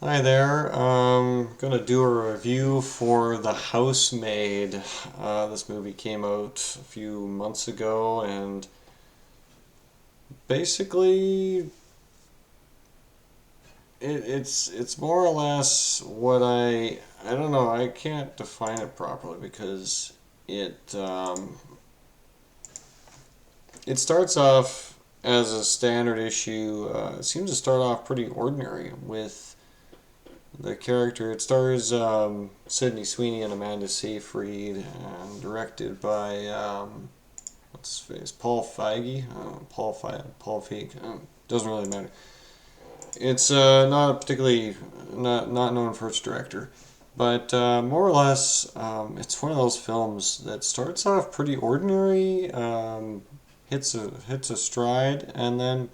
Hi there. Gonna do a review for The Housemaid. This movie came out a few months ago, and basically, it's more or less what I don't know. I can't define it properly because it it starts off as a standard issue. It seems to start off pretty ordinary with the character. It stars Sydney Sweeney and Amanda Seyfried, and directed by what's his face, Paul Feige, Paul Feig. Doesn't really matter. It's not a particularly not known for its director, but more or less, it's one of those films that starts off pretty ordinary, hits a stride, and then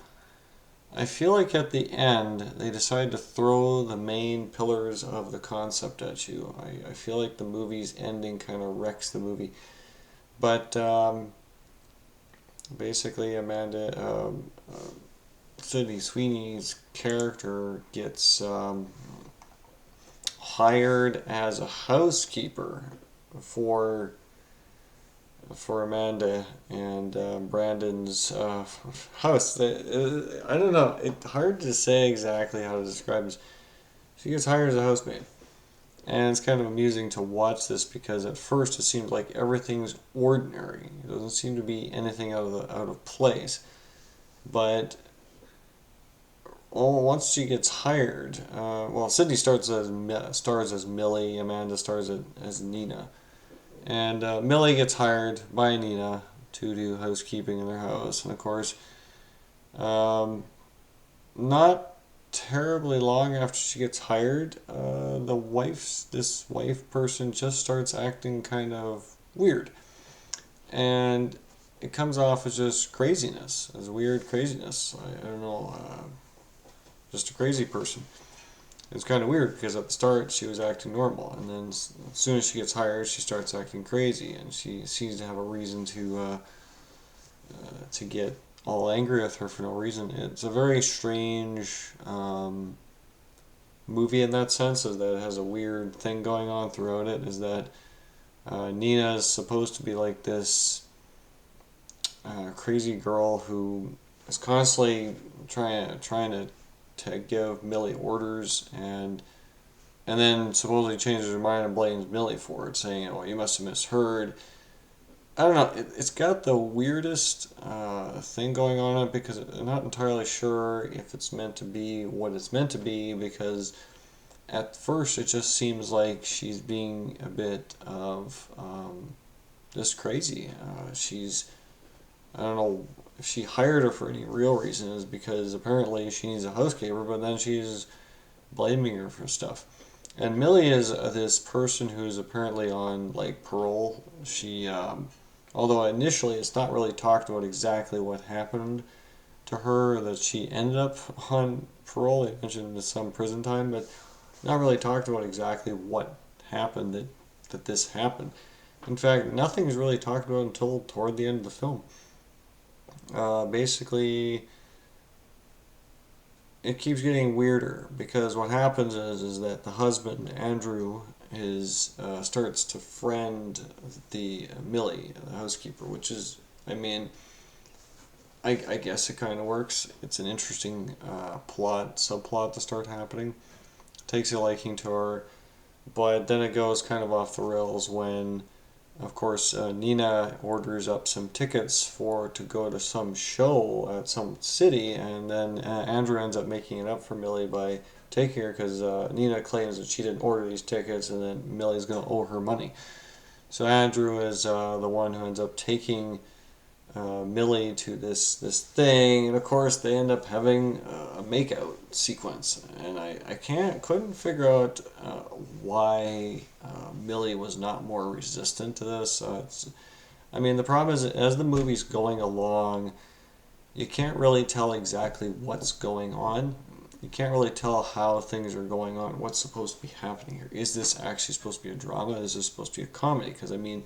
I feel like at the end they decide to throw the main pillars of the concept at you. I feel like the movie's ending kind of wrecks the movie. But basically, Sydney Sweeney's character gets hired as a housekeeper for Amanda and Brandon's house. I don't know. It's hard to say exactly how to describe this. She gets hired as a housemaid, and it's kind of amusing to watch this because at first it seems like everything's ordinary. It doesn't seem to be anything out of place. But once she gets hired, Sydney stars as Millie, Amanda stars as Nina. And Millie gets hired by Nina to do housekeeping in their house. And of course, um, not terribly long after she gets hired, this wife person just starts acting kind of weird. And it comes off as just craziness, as weird craziness. I don't know, just a crazy person. It's kind of weird because at the start she was acting normal, and then as soon as she gets hired, she starts acting crazy, and she seems to have a reason to get all angry with her for no reason. It's a very strange movie in that sense, is that it has a weird thing going on throughout it. Is that Nina is supposed to be like this crazy girl who is constantly trying to give Millie orders, and then supposedly changes her mind and blames Millie for it, saying, "Oh, you must have misheard." I don't know. It's got the weirdest thing going on in it because I'm not entirely sure if it's meant to be what it's meant to be. Because at first it just seems like she's being a bit of just crazy. I don't know if she hired her for any real reason, is because apparently she needs a housekeeper, but then she's blaming her for stuff. And Millie is this person who's apparently on like parole. Although initially it's not really talked about exactly what happened to her, that she ended up on parole. They mentioned some prison time, but not really talked about exactly what happened that this happened. In fact, nothing is really talked about until toward the end of the film. Basically, it keeps getting weirder because what happens is that the husband Andrew is starts to friend the Millie, the housekeeper, which is, I mean, I guess it kind of works. It's an interesting subplot to start happening. Takes a liking to her, but then it goes kind of off the rails when, of course, Nina orders up some tickets for to go to some show at some city, and then Andrew ends up making it up for Millie by taking her because Nina claims that she didn't order these tickets, and then Millie's going to owe her money. So Andrew is the one who ends up taking Millie to this thing, and of course they end up having a makeout sequence, and I couldn't figure out why Millie was not more resistant to this. I mean, the problem is as the movie's going along, you can't really tell exactly what's going on. You can't really tell how things are going on, what's supposed to be happening here. Is this actually supposed to be a drama? Is this supposed to be a comedy? Because I mean,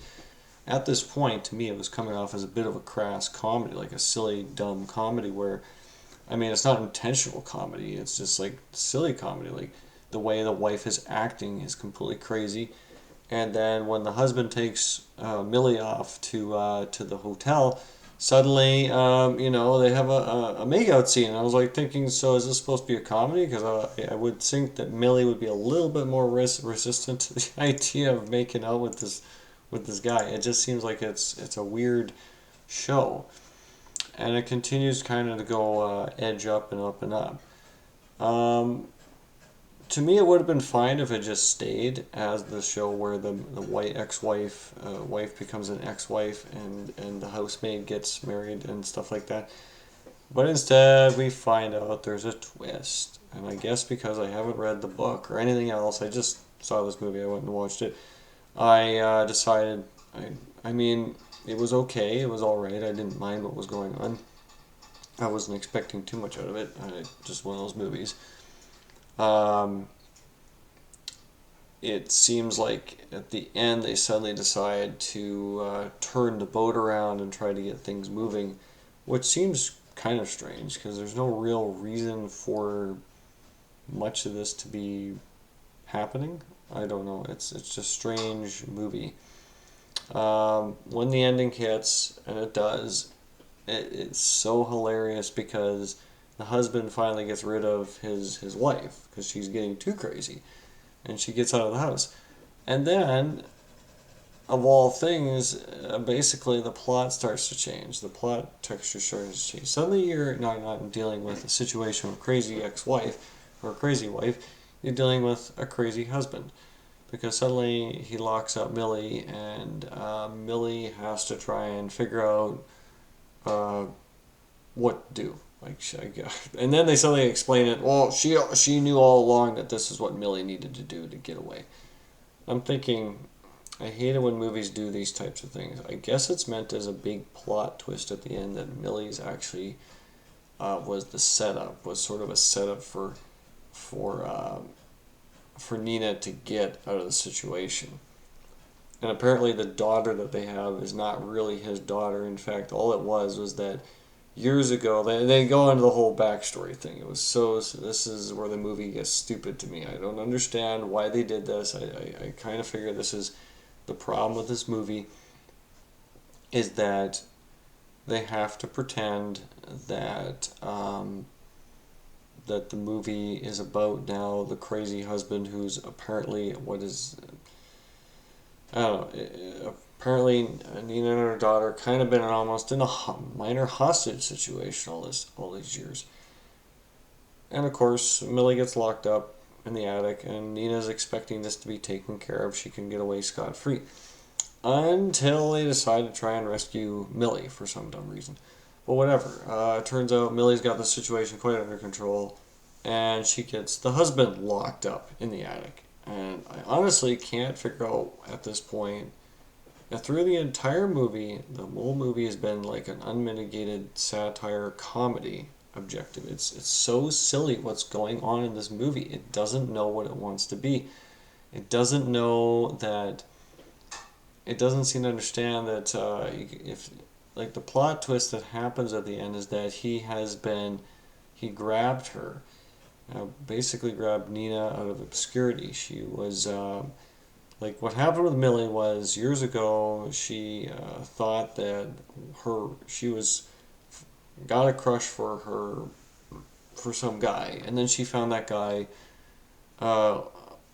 at this point, to me, it was coming off as a bit of a crass comedy, like a silly, dumb comedy where, I mean, it's not intentional comedy. It's just like silly comedy. Like the way the wife is acting is completely crazy. And then when the husband takes Millie off to the hotel, suddenly they have a makeout scene. I was like thinking, so is this supposed to be a comedy? Because I would think that Millie would be a little bit more resistant to the idea of making out with this guy. It just seems like it's a weird show, and it continues kind of to go edge up and up and up. Um, to me, it would have been fine if it just stayed as the show where the white ex-wife wife becomes an ex-wife, and the housemaid gets married and stuff like that. But instead, we find out there's a twist, and I guess because I haven't read the book or anything else, I just saw this movie. I went and watched it. I decided. I mean, it was okay. It was all right. I didn't mind what was going on. I wasn't expecting too much out of it. Just one of those movies. Um, it seems like at the end they suddenly decide to turn the boat around and try to get things moving, which seems kind of strange because there's no real reason for much of this to be happening. I don't know. It's just a strange movie. When the ending hits, and it does, it's so hilarious because the husband finally gets rid of his wife because she's getting too crazy, and she gets out of the house. And then, of all things, basically the plot starts to change. The plot texture starts to change. Suddenly you're not dealing with a situation with a crazy ex-wife or a crazy wife. You're dealing with a crazy husband. Because suddenly he locks up Millie, and Millie has to try and figure out uh, what to do. And then they suddenly explain it. Well, she knew all along that this is what Millie needed to do to get away. I'm thinking, I hate it when movies do these types of things. I guess it's meant as a big plot twist at the end that Millie's actually was the setup, was sort of a setup for for Nina to get out of the situation. And apparently the daughter that they have is not really his daughter. In fact, all it was that years ago, they go into the whole backstory thing. It was so this is where the movie gets stupid to me. I don't understand why they did this. I kind of figure this is the problem with this movie is that they have to pretend that that the movie is about now the crazy husband who's apparently what is I don't know. Apparently, Nina and her daughter kind of been almost in a minor hostage situation all these years. And of course, Millie gets locked up in the attic, and Nina's expecting this to be taken care of. She can get away scot free until they decide to try and rescue Millie for some dumb reason. But whatever. It turns out Millie's got the situation quite under control, and she gets the husband locked up in the attic. And I honestly can't figure out at this point. And through the entire movie, the whole movie has been like an unmitigated satire comedy objective. It's so silly what's going on in this movie. It doesn't know what it wants to be. It doesn't know that. It doesn't seem to understand that if like the plot twist that happens at the end is that he grabbed her, basically grabbed Nina out of obscurity. She was like what happened with Millie was years ago. She thought that she was got a crush for some guy, and then she found that guy uh,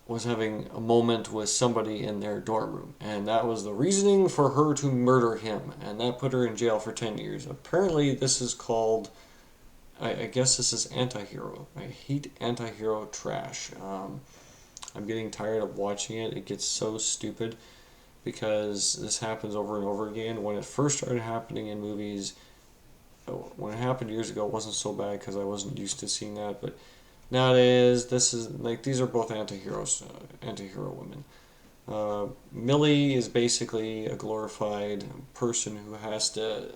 was having a moment with somebody in their dorm room, and that was the reasoning for her to murder him, and that put her in jail for 10 years. Apparently, this is called. I guess this is anti-hero. I hate anti-hero trash. I'm getting tired of watching it. It gets so stupid because this happens over and over again. When it first started happening in movies, when it happened years ago, it wasn't so bad because I wasn't used to seeing that. But nowadays, this is like these are both anti-heroes, anti-hero women. Millie is basically a glorified person who has to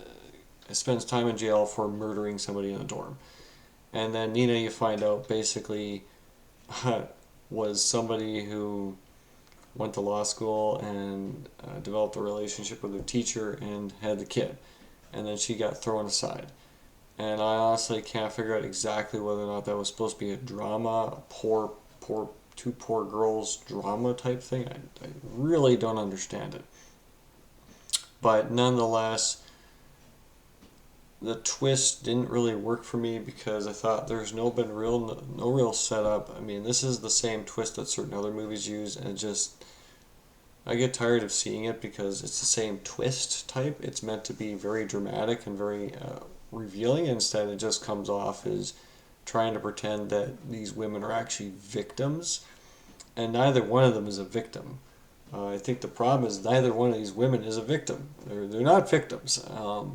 spends time in jail for murdering somebody in a dorm. And then Nina, you find out, basically was somebody who went to law school and developed a relationship with her teacher and had the kid. And then she got thrown aside. And I honestly can't figure out exactly whether or not that was supposed to be a drama, a poor two poor girls drama type thing. I really don't understand it. But nonetheless, the twist didn't really work for me because I thought there's no real setup. I mean, this is the same twist that certain other movies use, and it just I get tired of seeing it because it's the same twist type. It's meant to be very dramatic and very revealing. Instead, it just comes off as trying to pretend that these women are actually victims, and neither one of them is a victim. I think the problem is neither one of these women is a victim. They're not victims.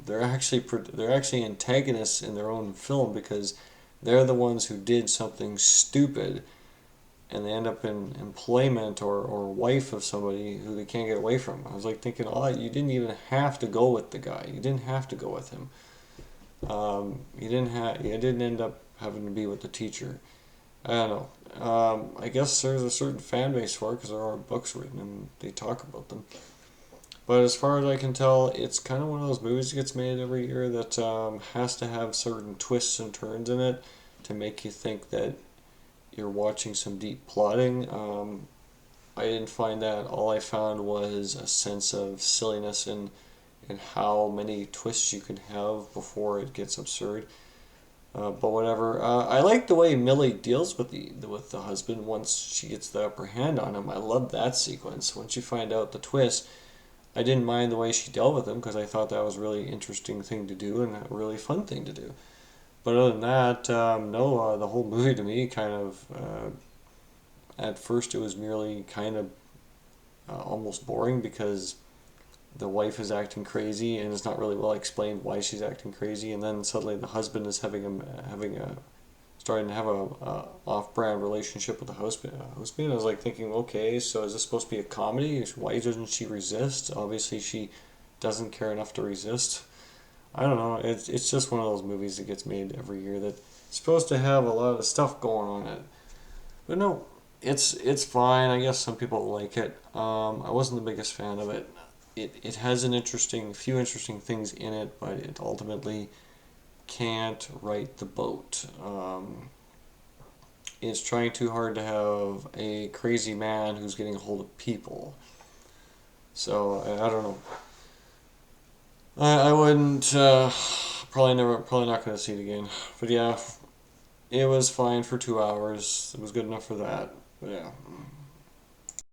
They're actually antagonists in their own film because they're the ones who did something stupid, and they end up in employment or wife of somebody who they can't get away from. I was like thinking, oh, you didn't even have to go with the guy. You didn't have to go with him. You didn't end up having to be with the teacher. I don't know. I guess there's a certain fan base for it because there are books written and they talk about them. But as far as I can tell, it's kind of one of those movies that gets made every year that has to have certain twists and turns in it to make you think that you're watching some deep plotting. I didn't find that. All I found was a sense of silliness in how many twists you can have before it gets absurd. But whatever. I like the way Millie deals with the husband once she gets the upper hand on him. I love that sequence. Once you find out the twist, I didn't mind the way she dealt with him because I thought that was a really interesting thing to do and a really fun thing to do. But other than that, no, the whole movie to me kind of, at first it was merely kind of almost boring because the wife is acting crazy and it's not really well explained why she's acting crazy, and then suddenly the husband is having a starting to have a off-brand relationship with the husband. I was like thinking, okay, so is this supposed to be a comedy? Why doesn't she resist? Obviously, she doesn't care enough to resist. I don't know. It's just one of those movies that gets made every year that's supposed to have a lot of stuff going on in it. But no, it's fine. I guess some people like it. I wasn't the biggest fan of it. It has few interesting things in it, but it ultimately can't right the boat. It's trying too hard to have a crazy man who's getting a hold of people. So I don't know. I wouldn't. Probably not going to see it again. But yeah, it was fine for 2 hours. It was good enough for that. But yeah.